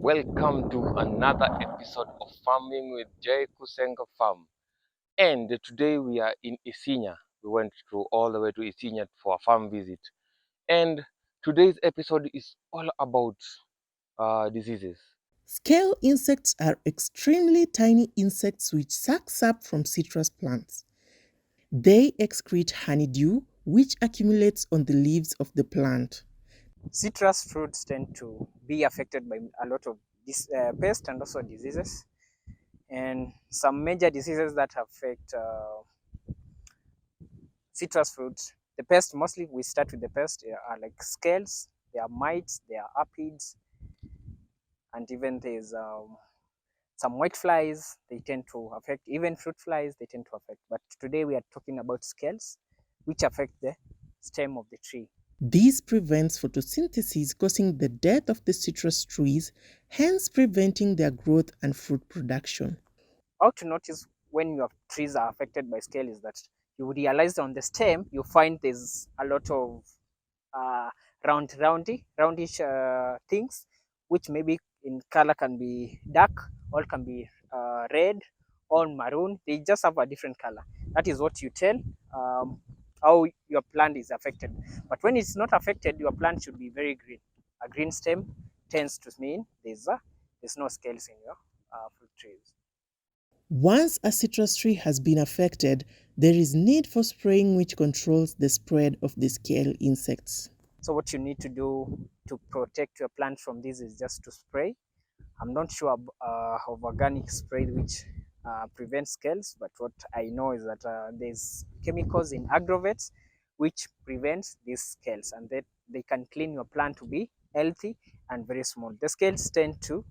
welcome to another episode of Farming with Jay Kusenga Farm. And today we are in Isinya. We went all the way to Isinya for a farm visit. And today's episode is all about diseases. Scale insects are extremely tiny insects which suck sap from citrus plants. They excrete honeydew, which accumulates on the leaves of the plant. Citrus fruits tend to be affected by a lot of pests and also diseases. And some major diseases that affect citrus fruits, the pest, mostly we start with the pest, are like scales, there are mites, there are aphids, and even there's some white flies, they tend to affect, even fruit flies, they tend to affect. But today we are talking about scales, which affect the stem of the tree. This prevents photosynthesis, causing the death of the citrus trees, hence preventing their growth and fruit production. How to notice when your trees are affected by scale is that you realize on the stem you find there's a lot of uh, roundish things, which maybe in color can be dark, or can be red or maroon. They just have a different color. That is what you tell how your plant is affected. But when it's not affected, your plant should be very green. A green stem tends to mean there's no scales in your fruit trees. Once a citrus tree has been affected, there is need for spraying which controls the spread of the scale insects. So what you need to do to protect your plant from this is just to spray. I'm not sure of organic spray which prevents scales, but what I know is that there's chemicals in agrovets which prevents these scales, and that they can clean your plant to be healthy and very small. The scales tend to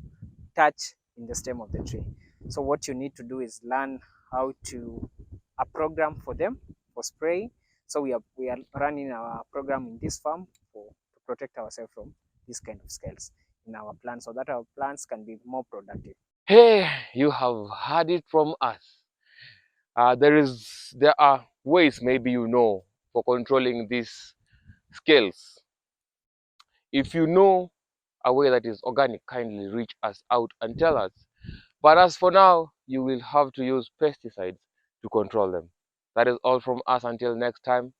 touch in the stem of the tree. So what you need to do is learn how to a program for them for spraying. So we are running our program in this farm to protect ourselves from these kind of scales in our plants, so that our plants can be more productive. Hey, you have heard it from us. There are ways maybe for controlling these scales. If you know a way that is organic, kindly reach us out and tell us. But as for now, you will have to use pesticides to control them. That is all from us until next time.